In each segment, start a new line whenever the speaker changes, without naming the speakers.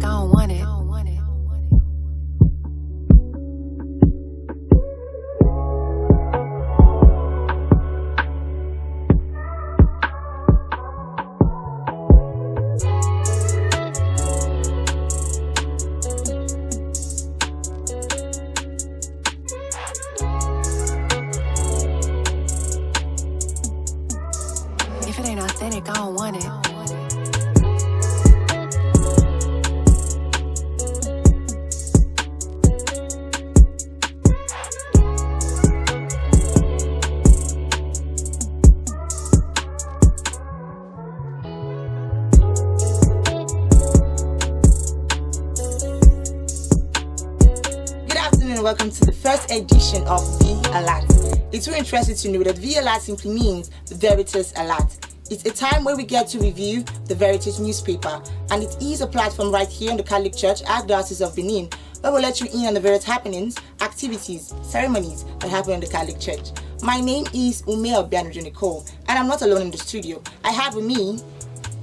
authentic, I don't want it. If it ain't authentic, I don't want it.
Good afternoon and welcome to the first edition of V Alert. It's so interesting to know that V Alert simply means VERITAS Alert. It's a time where we get to review the VERITAS newspaper, and it is a platform right here in the Catholic Church, Archdiocese of Benin, where we'll let you in on the various happenings, activities, ceremonies that happen in the Catholic Church. My name is Umea Obianuju Nicole, and I'm not alone in the studio. I have with me...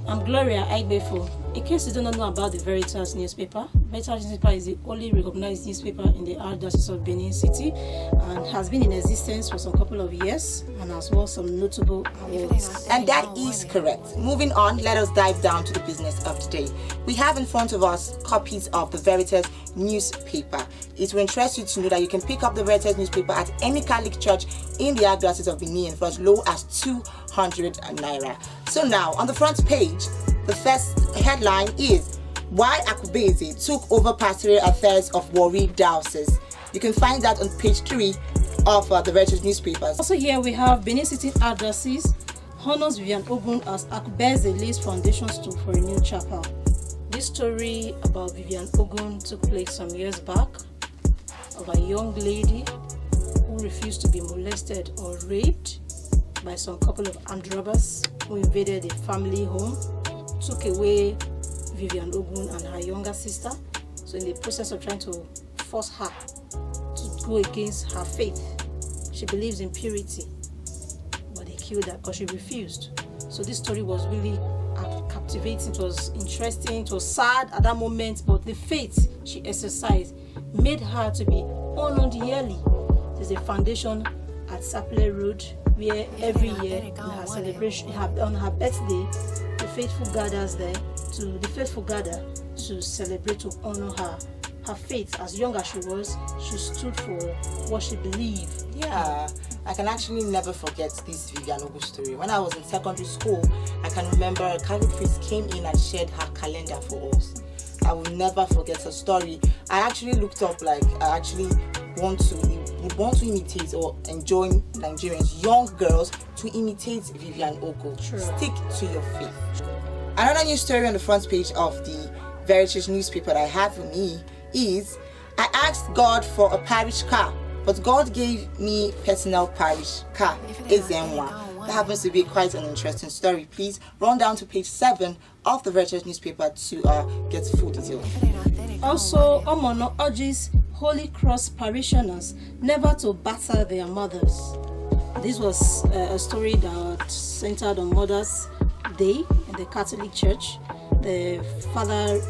I'm Gloria Aigbefo. In case you do not know about the VERITAS newspaper, VERITAS newspaper is the only recognized newspaper in the Archdiocese of Benin City and has been in existence for some couple of years and has won some notable awards.
And that is correct. Moving on, let us dive down to the business of today. We have in front of us copies of the VERITAS newspaper. It will interest you to know that you can pick up the VERITAS newspaper at any Catholic church in the Archdiocese of Benin for as low as 200 naira. So now, on the front page, the first headline is Why Akubeze Took Over Pastoral Affairs of Warri Diocese. You can find that on page 3 of the VERITAS newspapers.
Also here we have Benin City Archdiocese honors Vivian Ogun as Akubeze lays foundation stone for a new chapel. This story about Vivian Ogun took place some years back of a young lady who refused to be molested or raped by some couple of armed robbers who invaded a family home, took away Vivian Ogun and her younger sister. So in the process of trying to force her to go against her faith, she believes in purity, but they killed her because she refused. So this story was really captivating, it was interesting, it was sad at that moment, but the faith she exercised made her to be honored yearly. There's a foundation at Sapele Road where every year on her celebration, on her birthday, the faithful gather to celebrate, to honor her faith. As young as she was, she stood for what she believed.
Yeah, I can actually never forget this Vivian Ogun story. When I was in secondary school, I can remember a Catholic priest came in and shared her calendar for us. I will never forget her story. I actually looked up, like, I actually would want to imitate or enjoin Nigerians, young girls, to imitate Vivian Ogun.
True.
Stick to your faith. Another news story on the front page of the VERITAS newspaper that I have for me is, I asked God for a parish car, but God gave me personal parish car. That happens to be quite an interesting story. Please run down to page 7 of the VERITAS newspaper to get full details.
Also, Omono urges Holy Cross parishioners never to batter their mothers. This was a story that centered on Mother's Day in the Catholic Church. The father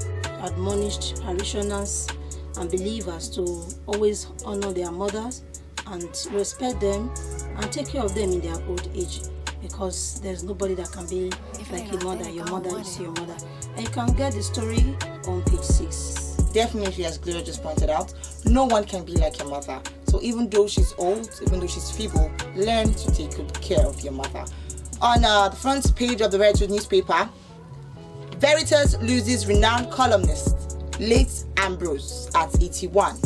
admonished parishioners and believers to always honor their mothers and respect them and take care of them in their old age, because there's nobody that can be like your mother. Your mother is your mother. And you can get the story on page 6.
Definitely, as Gloria just pointed out, no one can be like your mother. So even though she's old, even though she's feeble, learn to take good care of your mother. On the front page of the VERITAS newspaper, VERITAS loses renowned columnist, late Ambrose at 81.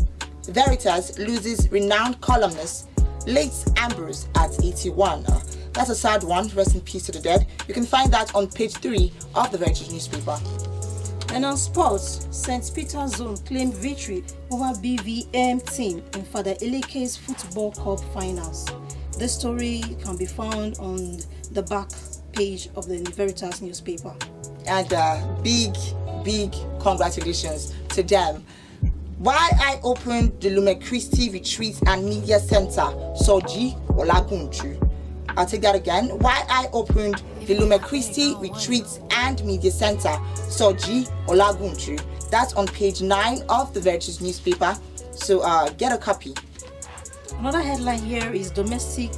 VERITAS loses renowned columnist, late Ambrose at 81. That's a sad one. Rest in peace to the dead. You can find that on page 3 of the VERITAS newspaper.
And on sports, St. Peter's Zone claimed victory over BVM team in Father Eleke's Football Cup finals. This story can be found on the back page of the VERITAS newspaper.
And big congratulations to them. Why I opened the Lume Christi Retreat and Media Center, Soji Olagunju. I'll take that again. Why I opened the Lume Christi Retreat and Media Center, Soji Olagunchu. That's on page 9 of the VERITAS newspaper. So get a copy.
Another headline here is domestic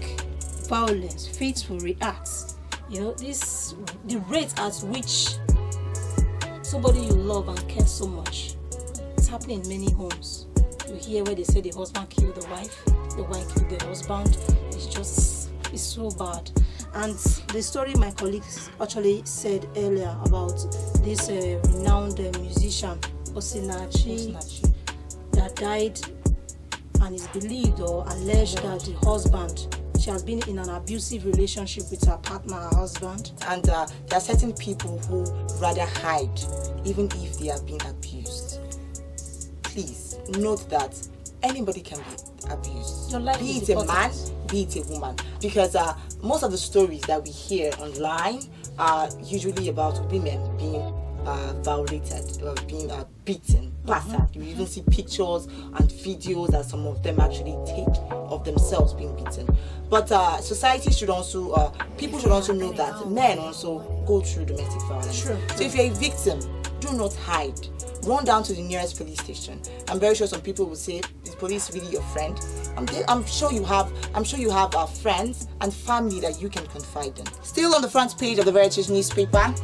violence. Faithful reacts. You know, the rate at which somebody you love and care so much, it's happening in many homes. You hear where they say the husband killed the wife killed the husband. It's so bad. And the story my colleagues actually said earlier about this renowned musician Osinachi that died, and is believed or alleged that the husband, she has been in an abusive relationship with her partner, her husband.
And there are certain people who rather hide even if they are being abused. Please note that anybody can be abused, be it a man, be it a woman, because most of the stories that we hear online are usually about women being violated or being beaten, battered. You even see pictures and videos that some of them actually take of themselves being beaten. But society should also, people should also know that men also go through domestic violence.
Sure.
So if you're a victim, do not hide. Run down to the nearest police station. I'm very sure some people will say, "Is police really your friend?" I'm sure you have friends and family that you can confide in. Still on the front page of the VERITAS newspaper,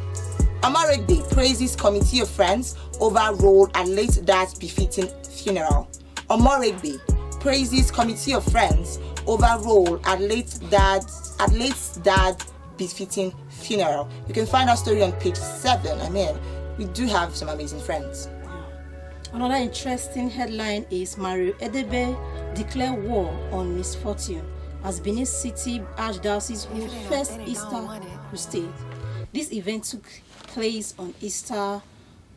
Omoregbe praises committee of friends over role at late dad's befitting funeral. Omoregbe praises committee of friends over role at late dad's befitting funeral. You can find our story on page 7. I mean, we do have some amazing friends.
Another interesting headline is Mario Edebe declare war on misfortune as Benin City Archdiocese holds first Easter crusade. This event took place on Easter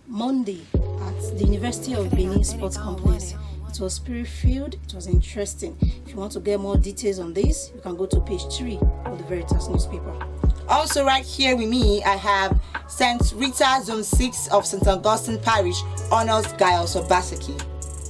Monday at the University of Benin Sports Complex. It was spirit-filled. It was interesting. If you want to get more details on this, you can go to page 3 of the VERITAS newspaper.
Also right here with me, I have St. Rita Zone 6 of St. Augustine Parish honors Gaius Obaseki.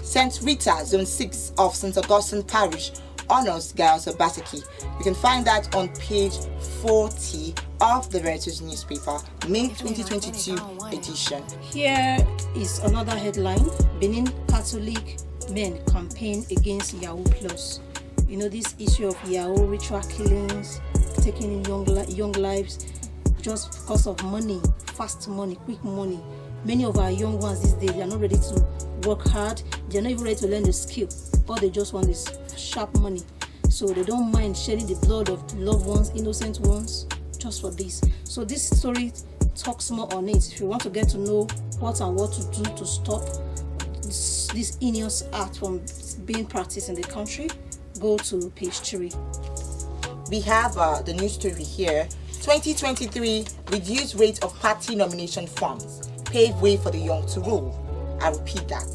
St. Rita Zone 6 of St. Augustine Parish honors Gaius Obaseki. You can find that on page 40 of the VERITAS newspaper, May 2022 edition.
Here is another headline. Benin Catholic men campaign against Yahoo Plus. You know, this issue of Yahoo ritual killings, taking young lives just because of money, fast money, quick money. Many of our young ones these days, they are not ready to work hard. They are not even ready to learn the skill. All they just want is sharp money. So they don't mind shedding the blood of loved ones, innocent ones, just for this. So this story talks more on it. If you want to get to know what and what to do to stop this heinous act from being practiced in the country, go to page 3.
We have the news story here. 2023 reduced rate of party nomination forms pave way for the young to rule. I repeat that.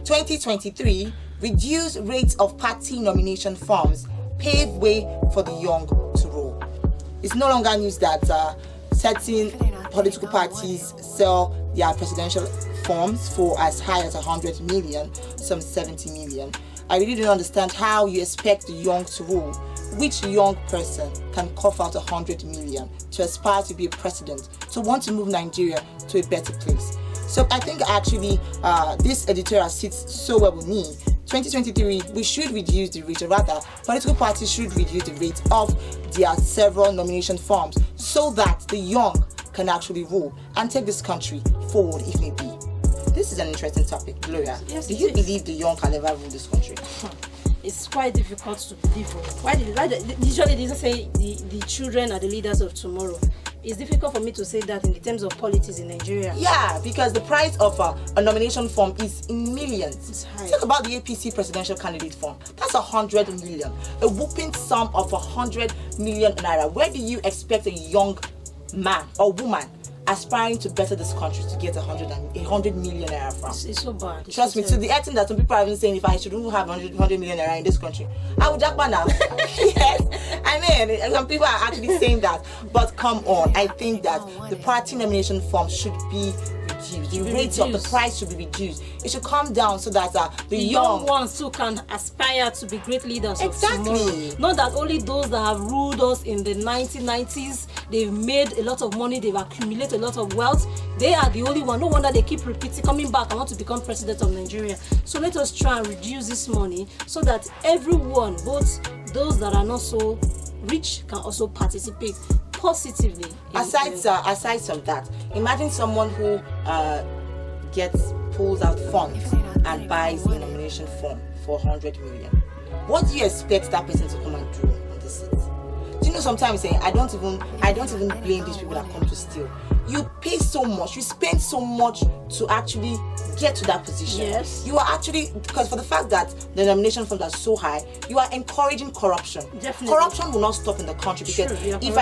2023 reduced rate of party nomination forms pave way for the young to rule. It's no longer news that certain political parties sell their presidential forms for as high as 100 million, some 70 million. I really don't understand how you expect the young to rule. Which young person can cough out 100 million to aspire to be a president, to want to move Nigeria to a better place? So I think actually this editorial sits so well with me. 2023, we should reduce the rate, or rather, political parties should reduce the rate of their several nomination forms so that the young can actually rule and take this country forward if need be. This is an interesting topic, Gloria.
Yes,
do you believe the young can ever rule this country?
It's quite difficult to believe. Usually they say the children are the leaders of tomorrow. It's difficult for me to say that in the terms of politics in Nigeria.
Yeah, because the price of a nomination form is in millions.
It's high.
Talk about the APC presidential candidate form. That's 100 million. A whooping sum of 100 million naira. Where do you expect a young man or woman aspiring to better this country to get 100 million naira from?
It's so bad.
Trust me, to the extent that some people are even saying if I shouldn't have 100 million naira in this country, I would jack now. Yes, I mean, some people are actually saying that. But come on, I think that the party nomination form should be reduced. The rate of the price should be reduced. It should come down so that the young
ones who can aspire to be great leaders
exactly
of tomorrow. Not that only those that have ruled us in the 1990s they've made a lot of money, they've accumulated a lot of wealth. They are the only one. No wonder they keep repeating, coming back, I want to become president of Nigeria. So let us try and reduce this money so that everyone, both those that are not so rich, can also participate positively.
Aside from that, imagine someone who pulls out funds and buys a nomination form for 100 million. What do you expect that person to come and do on the seat? Do you know, sometimes I don't even blame these people that come to steal. You pay so much, you spend so much to actually get to that position.
Yes.
You are actually, because for the fact that the nomination funds are so high, you are encouraging corruption.
Definitely.
Corruption will not stop in the country, because
True,
if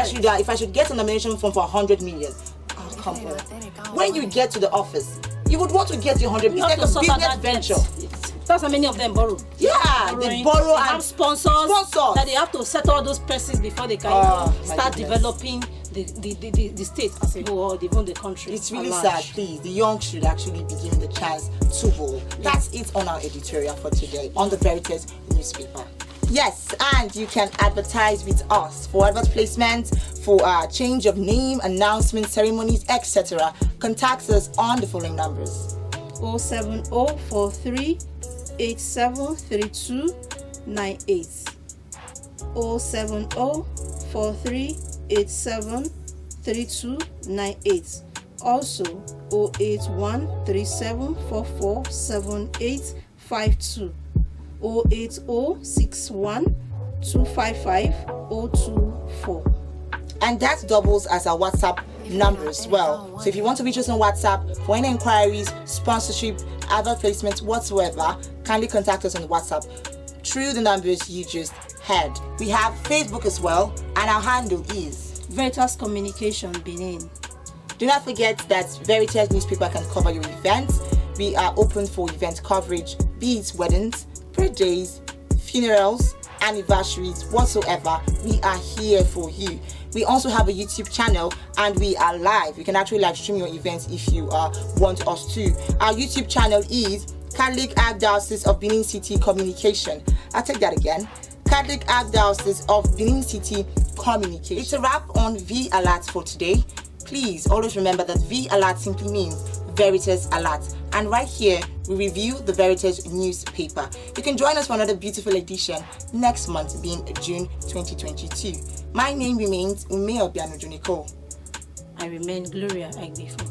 I should get a nomination fund for 100 million, oh, come on. When you get to the office, you would want to get your 100 million. It's like a business venture.
That's how many of them borrow.
Yeah, they borrow and
have sponsors that they have to settle all those persons before they can start developing the state as a whole, or even the country.
It's really sad. Please, the young should actually be given the chance to vote. That's it on our editorial for today on the VERITAS Newspaper. Yes, and you can advertise with us for advert placements, for change of name, announcements, ceremonies, etc. Contact us on the following numbers:
07043 873298, 07043873298, also 08137447852, 08061255024.
And that doubles as our WhatsApp number as well. So if you want to reach us on WhatsApp for any inquiries, sponsorship, advert placements, whatsoever, kindly contact us on the WhatsApp through the numbers you just heard. We have Facebook as well, and our handle is
Veritas Communication Benin.
Do not forget that VERITAS Newspaper can cover your events. We are open for event coverage, be it weddings, birthdays, funerals, anniversaries, whatsoever. We are here for you. We also have a YouTube channel, and we are live. You can actually live stream your events if you want us to. Our YouTube channel is Catholic Archdiocese of Benin City Communication. I'll take that again. Catholic Archdiocese of Benin City Communication. It's a wrap on V Alert for today. Please always remember that V Alert simply means VERITAS Alert. And right here, we review the VERITAS Newspaper. You can join us for another beautiful edition next month, being June 2022. My name remains Ume Obiano Juniko.
I remain Gloria Agbifo.